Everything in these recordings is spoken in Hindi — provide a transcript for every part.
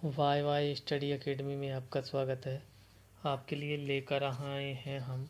वाई वाई स्टडी एकेडमी में आपका स्वागत है। आपके लिए लेकर आए हैं हम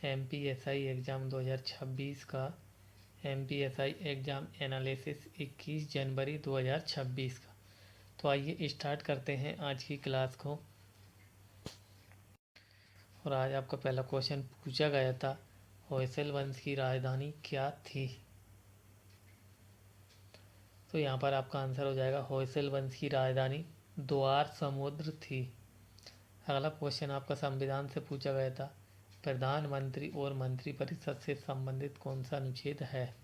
एमपीएसआई एग्ज़ाम 2026 का एमपीएसआई एग्ज़ाम एनालिसिस 21 जनवरी 2026 का। तो आइए स्टार्ट करते हैं आज की क्लास को। और आज आपका पहला क्वेश्चन पूछा गया था, होयसल वंश की राजधानी क्या थी। तो यहाँ पर आपका आंसर हो जाएगा होयसल वंश की राजधानी द्वार समुद्र थी। अगला क्वेश्चन आपका संविधान से पूछा गया था, प्रधानमंत्री और मंत्रिपरिषद से संबंधित कौन सा अनुच्छेद है।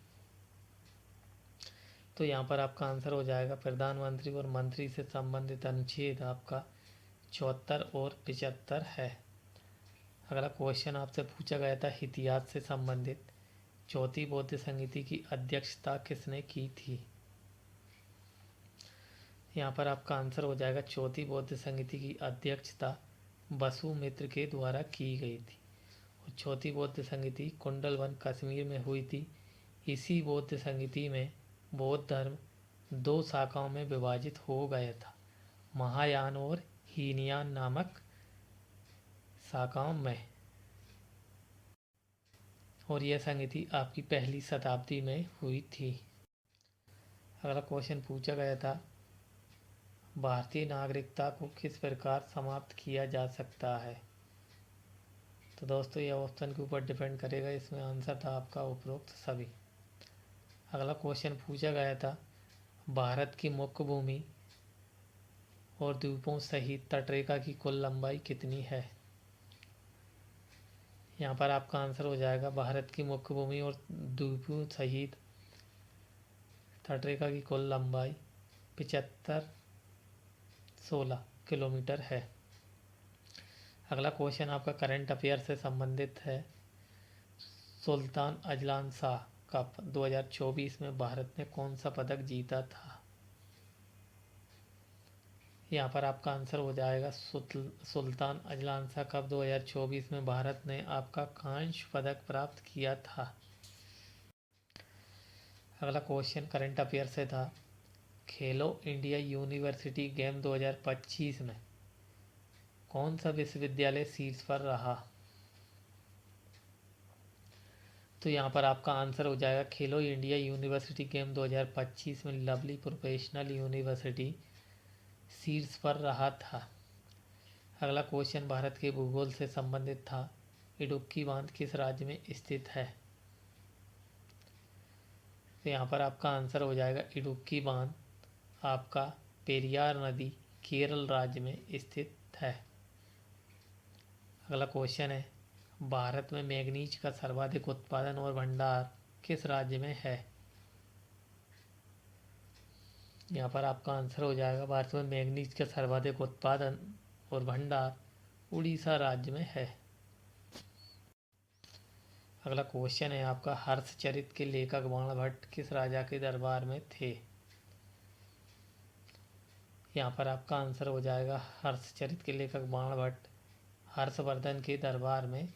तो यहाँ पर आपका आंसर हो जाएगा प्रधानमंत्री और मंत्री से संबंधित अनुच्छेद आपका 74 और 75 है। अगला क्वेश्चन आपसे पूछा गया था इतिहास से संबंधित, चौथी बौद्ध संहिता की अध्यक्षता किसने की थी। यहाँ पर आपका आंसर हो जाएगा चौथी बौद्ध संहिता की अध्यक्षता वसुमित्र के द्वारा की गई थी। और चौथी बौद्ध संहिता कुंडलवन कश्मीर में हुई थी। इसी बौद्ध संहिता में बौद्ध धर्म दो शाखाओं में विभाजित हो गया था, महायान और हीनयान नामक शाखाओं में। और यह संहिता आपकी पहली शताब्दी में हुई थी। अगला क्वेश्चन पूछा गया था, भारतीय नागरिकता को किस प्रकार समाप्त किया जा सकता है। तो दोस्तों यह ऑप्शन के ऊपर डिपेंड करेगा, इसमें आंसर था आपका उपरोक्त सभी। अगला क्वेश्चन पूछा गया था, भारत की मुख्य भूमि और द्वीपों सहित तटरेखा की कुल लंबाई कितनी है। यहाँ पर आपका आंसर हो जाएगा भारत की मुख्य भूमि और द्वीपों सहित तटरेखा की कुल लंबाई 7516 किलोमीटर है। अगला क्वेश्चन आपका करंट अफेयर से संबंधित है, सुल्तान अजलान शाह कप 2024 में भारत ने कौन सा पदक जीता था। यहाँ पर आपका आंसर हो जाएगा सुल्तान अजलान शाह कप 2024 में भारत ने आपका कांस्य पदक प्राप्त किया था। अगला क्वेश्चन करंट अफेयर से था, खेलो इंडिया यूनिवर्सिटी गेम 2025 में कौन सा विश्वविद्यालय शीर्ष पर रहा। तो यहाँ पर आपका आंसर हो जाएगा खेलो इंडिया यूनिवर्सिटी गेम 2025 में लवली प्रोफेशनल यूनिवर्सिटी शीर्ष पर रहा था। अगला क्वेश्चन भारत के भूगोल से संबंधित था, इडुक्की बांध किस राज्य में स्थित है। तो यहाँ पर आपका आंसर हो जाएगा इडुक्की बांध आपका पेरियार नदी केरल राज्य में स्थित है। अगला क्वेश्चन है, भारत में मैग्नीज का सर्वाधिक उत्पादन और भंडार किस राज्य में है। यहाँ पर आपका आंसर हो जाएगा भारत में मैग्नीज का सर्वाधिक उत्पादन और भंडार उड़ीसा राज्य में है। अगला क्वेश्चन है आपका, हर्षचरित के लेखक बाणभट्ट किस राजा के दरबार में थे। यहाँ पर आपका आंसर हो जाएगा हर्षचरित के लेखक बाणभट्ट हर्षवर्धन के दरबार में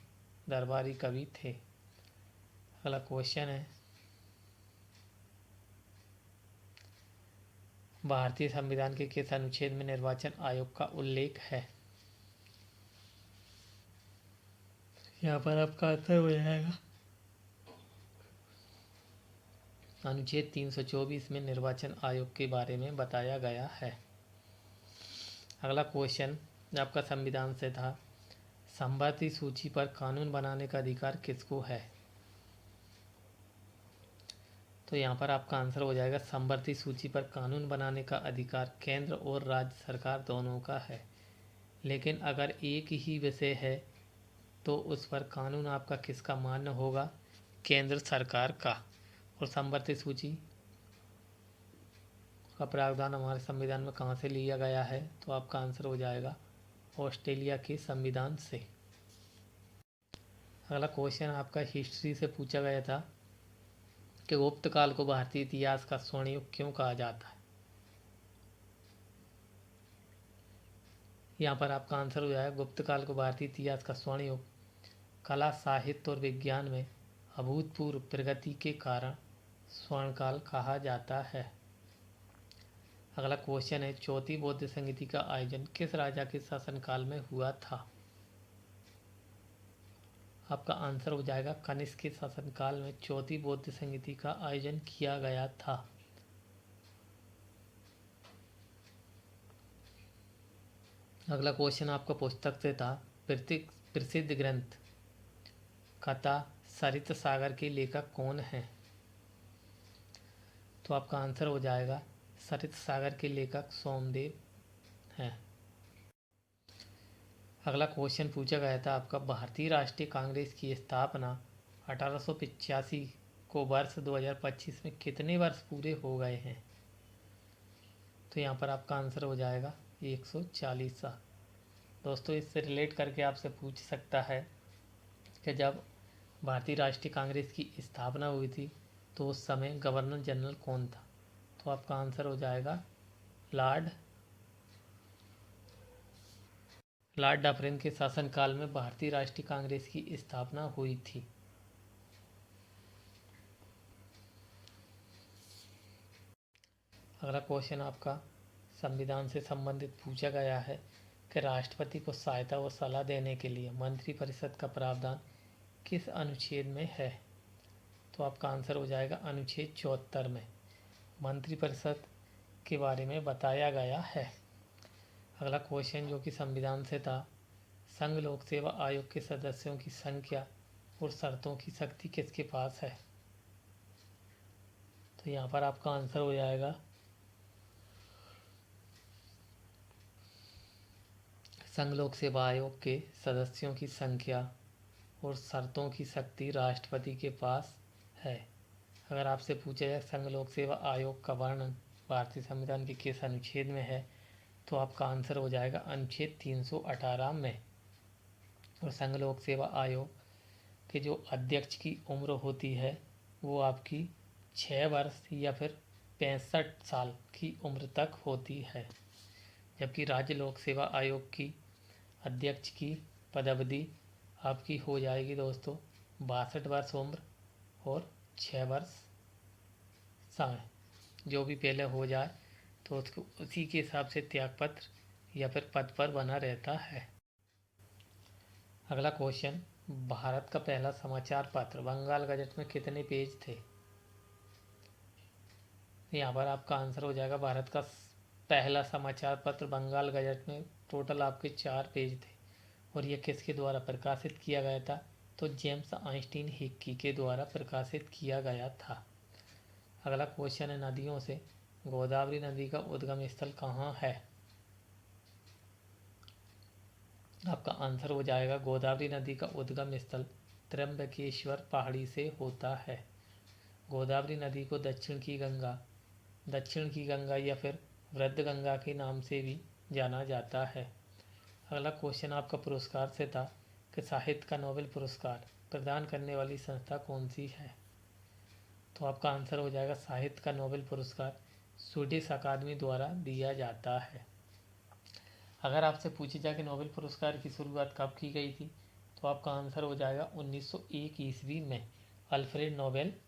दरबारी कवि थे। अगला क्वेश्चन है, भारतीय संविधान के किस अनुच्छेद में निर्वाचन आयोग का उल्लेख है। यहाँ पर आपका आंसर हो जाएगा अनुच्छेद 324 में निर्वाचन आयोग के बारे में बताया गया है। अगला क्वेश्चन आपका संविधान से था, संभावित सूची पर कानून बनाने का अधिकार किसको है। तो यहाँ पर आपका आंसर हो जाएगा संभावित सूची पर कानून बनाने का अधिकार केंद्र और राज्य सरकार दोनों का है, लेकिन अगर एक ही विषय है तो उस पर कानून आपका किसका मान्य होगा, केंद्र सरकार का। और संभावित सूची का प्रावधान हमारे संविधान में कहाँ से लिया गया है, तो आपका आंसर हो जाएगा ऑस्ट्रेलिया के संविधान से। अगला क्वेश्चन आपका हिस्ट्री से पूछा गया था कि गुप्त काल को भारतीय इतिहास का स्वर्ण युग क्यों कहा जाता है। यहाँ पर आपका आंसर हो जाएगा गुप्त काल को भारतीय इतिहास का स्वर्ण युग कला साहित्य और विज्ञान में अभूतपूर्व प्रगति के कारण स्वर्णकाल कहा जाता है। अगला क्वेश्चन है, चौथी बौद्ध संगति का आयोजन किस राजा के शासनकाल में हुआ था? आपका आंसर हो जाएगा कनिष्क के शासनकाल में चौथी बौद्ध संगति का आयोजन किया गया था। अगला क्वेश्चन आपका पुस्तक से था, प्रसिद्ध ग्रंथ कथा सरित सागर के लेखक कौन हैं? तो आपका आंसर हो जाएगा सरित सागर के लेखक सोमदेव हैं। अगला क्वेश्चन पूछा गया था आपका, भारतीय राष्ट्रीय कांग्रेस की स्थापना 1885 को वर्ष 2025 में कितने वर्ष पूरे हो गए हैं? तो यहाँ पर आपका आंसर हो जाएगा 140 साल। दोस्तों, इससे रिलेट करके आपसे पूछ सकता है कि जब भारतीय राष्ट्रीय कांग्रेस की स्थापना हुई थी तो उस समय गवर्नर जनरल कौन था? तो आपका आंसर हो जाएगा लॉर्ड डफरिन के शासनकाल में भारतीय राष्ट्रीय कांग्रेस की स्थापना हुई थी। अगला क्वेश्चन आपका संविधान से संबंधित पूछा गया है कि राष्ट्रपति को सहायता और सलाह देने के लिए मंत्रिपरिषद का प्रावधान किस अनुच्छेद में है? तो आपका आंसर हो जाएगा अनुच्छेद 74 में मंत्रिपरिषद के बारे में बताया गया है। अगला क्वेश्चन जो कि संविधान से था, संघ लोक सेवा आयोग के सदस्यों की संख्या और शर्तों की शक्ति किसके पास है? तो यहाँ पर आपका आंसर हो जाएगा संघ लोक सेवा आयोग के सदस्यों की संख्या और शर्तों की शक्ति राष्ट्रपति के पास है। अगर आपसे पूछा जाए संघ लोक सेवा आयोग का वर्णन भारतीय संविधान के किस अनुच्छेद में है, तो आपका आंसर हो जाएगा अनुच्छेद 318 में। और संघ लोक सेवा आयोग के जो अध्यक्ष की उम्र होती है वो आपकी 6 वर्ष या फिर 65 साल की उम्र तक होती है, जबकि राज्य लोक सेवा आयोग की अध्यक्ष की पदावधि आपकी हो जाएगी दोस्तों 62 वर्ष उम्र और 6 वर्ष समय। जो भी पहले हो जाए तो उसको उसी के हिसाब से त्यागपत्र या फिर पद पर बना रहता है। अगला क्वेश्चन, भारत का पहला समाचार पत्र बंगाल गजट में कितने पेज थे? यहाँ पर आपका आंसर हो जाएगा भारत का पहला समाचार पत्र बंगाल गजट में टोटल आपके 4 पेज थे और यह किसके द्वारा प्रकाशित किया गया था? तो जेम्स आइंस्टीन हिक्की के द्वारा प्रकाशित किया गया था। अगला क्वेश्चन है नदियों से, गोदावरी नदी का उद्गम स्थल कहाँ है? आपका आंसर हो जाएगा गोदावरी नदी का उद्गम स्थल त्र्यंबकेश्वर पहाड़ी से होता है। गोदावरी नदी को दक्षिण की गंगा या फिर वृद्ध गंगा के नाम से भी जाना जाता है। अगला क्वेश्चन आपका पुरस्कार से था कि साहित्य का नोबेल पुरस्कार प्रदान करने वाली संस्था कौन सी है? तो आपका आंसर हो जाएगा साहित्य का नोबेल पुरस्कार स्वीडिश अकादमी द्वारा दिया जाता है। अगर आपसे पूछी जाए कि नोबेल पुरस्कार की शुरुआत कब की गई थी, तो आपका आंसर हो जाएगा 1901 ईस्वी में अल्फ्रेड नोबेल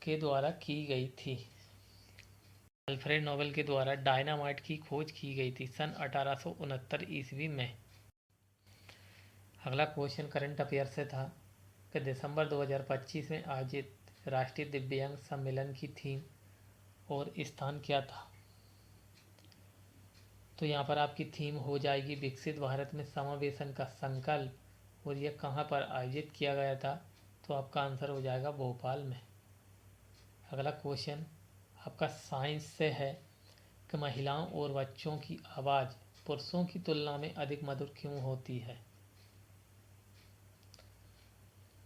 के द्वारा की गई थी। अल्फ्रेड नोबेल के द्वारा डायनामाइट की खोज की गई थी सन 1869 ईस्वी में। अगला क्वेश्चन करंट अफेयर से था कि दिसंबर 2025 में आयोजित राष्ट्रीय दिव्यांग सम्मेलन की थीम और स्थान क्या था? तो यहाँ पर आपकी थीम हो जाएगी विकसित भारत में समावेशन का संकल्प और यह कहाँ पर आयोजित किया गया था? तो आपका आंसर हो जाएगा भोपाल में। अगला क्वेश्चन आपका साइंस से है कि महिलाओं और बच्चों की आवाज़ पुरुषों की तुलना में अधिक मधुर क्यों होती है?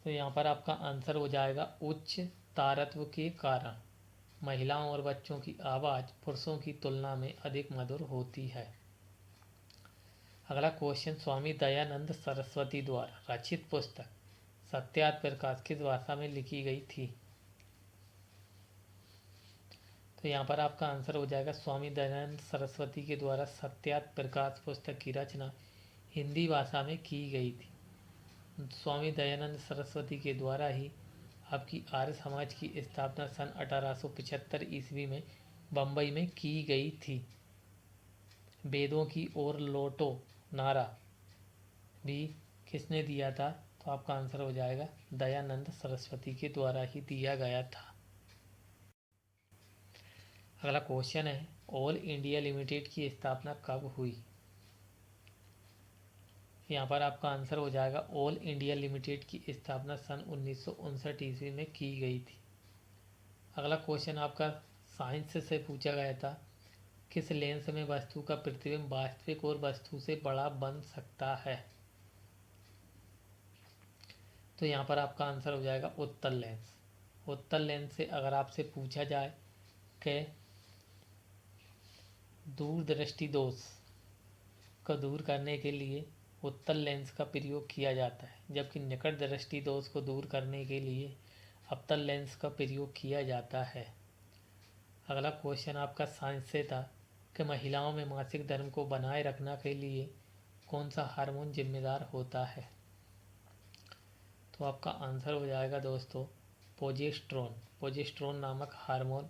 तो यहाँ पर आपका आंसर हो जाएगा उच्च तारत्व के कारण महिलाओं और बच्चों की आवाज़ पुरुषों की तुलना में अधिक मधुर होती है। अगला क्वेश्चन, स्वामी दयानंद सरस्वती द्वारा रचित पुस्तक सत्यार्थ प्रकाश किस भाषा में लिखी गई थी? तो यहाँ पर आपका आंसर हो जाएगा स्वामी दयानंद सरस्वती के द्वारा सत्यार्थ प्रकाश पुस्तक की रचना हिंदी भाषा में की गई थी। स्वामी दयानंद सरस्वती के द्वारा ही आपकी आर्य समाज की स्थापना सन 1875 ईस्वी में बम्बई में की गई थी। वेदों की ओर लौटो नारा भी किसने दिया था? तो आपका आंसर हो जाएगा दयानंद सरस्वती के द्वारा ही दिया गया था। अगला क्वेश्चन है, ऑल इंडिया लिमिटेड की स्थापना कब हुई? यहाँ पर आपका आंसर हो जाएगा ऑल इंडिया लिमिटेड की स्थापना सन 1959 ईस्वी में की गई थी। अगला क्वेश्चन आपका साइंस से पूछा गया था, किस लेंस में वस्तु का प्रतिबिंब वास्तविक और वस्तु से बड़ा बन सकता है? तो यहाँ पर आपका आंसर हो जाएगा उत्तल लेंस। उत्तल लेंस से अगर आपसे पूछा जाए कि दूरदृष्टि दोष को दूर करने के लिए उत्तल लेंस का प्रयोग किया जाता है, जबकि निकट दृष्टि दोष को दूर करने के लिए अवतल लेंस का प्रयोग किया जाता है। अगला क्वेश्चन आपका साइंस से था कि महिलाओं में मासिक धर्म को बनाए रखने के लिए कौन सा हार्मोन जिम्मेदार होता है? तो आपका आंसर हो जाएगा दोस्तों प्रोजेस्टेरोन। प्रोजेस्टेरोन नामक हार्मोन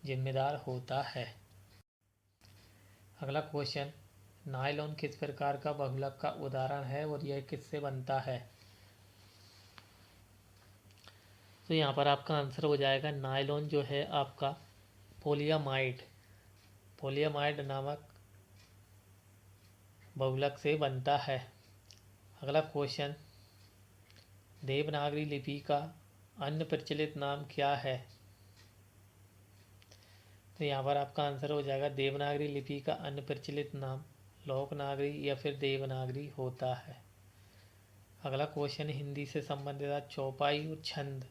जिम्मेदार होता है। अगला क्वेश्चन, नायलॉन किस प्रकार का बहुलक का उदाहरण है और यह किससे बनता है? तो यहाँ पर आपका आंसर हो जाएगा नायलॉन जो है आपका पोलियामाइड नामक बहुलक से बनता है। अगला क्वेश्चन, देवनागरी लिपि का अन्य प्रचलित नाम क्या है? तो यहाँ पर आपका आंसर हो जाएगा देवनागरी लिपि का अन्य प्रचलित नाम लोकनागरी या फिर देवनागरी होता है। अगला क्वेश्चन, हिंदी से संबंधित चौपाई और छंद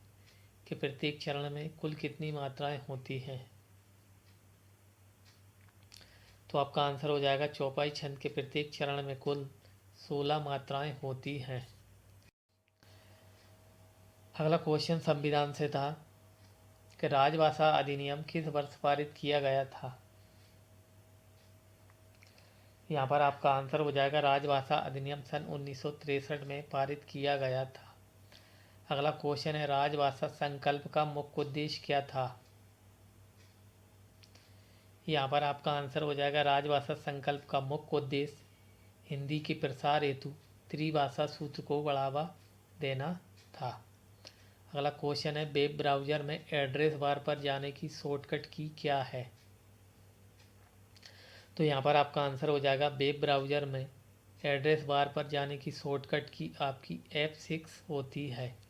के प्रत्येक चरण में कुल कितनी मात्राएं होती हैं? तो आपका आंसर हो जाएगा चौपाई छंद के प्रत्येक चरण में कुल 16 मात्राएं होती हैं। अगला क्वेश्चन संविधान से था कि राजभाषा अधिनियम किस वर्ष पारित किया गया था? यहाँ पर आपका आंसर हो जाएगा राजभाषा अधिनियम सन 1963 में पारित किया गया था। अगला क्वेश्चन है, राजभाषा संकल्प का मुख्य उद्देश्य क्या था? यहाँ पर आपका आंसर हो जाएगा राजभाषा संकल्प का मुख्य उद्देश्य हिंदी के प्रसार हेतु त्रिभाषा सूत्र को बढ़ावा देना था। अगला क्वेश्चन है, वेब ब्राउज़र में एड्रेस बार पर जाने की शॉर्टकट की क्या है? तो यहाँ पर आपका आंसर हो जाएगा वेब ब्राउज़र में एड्रेस बार पर जाने की शॉर्टकट की आपकी F6 होती है।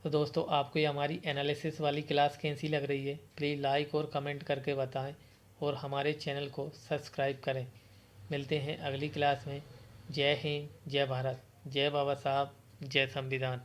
तो दोस्तों, आपको ये हमारी एनालिसिस वाली क्लास कैसी लग रही है? प्लीज़ लाइक और कमेंट करके बताएं और हमारे चैनल को सब्सक्राइब करें। मिलते हैं अगली क्लास में। जय हिंद, जय भारत, जय बाबा साहब, जय संविधान।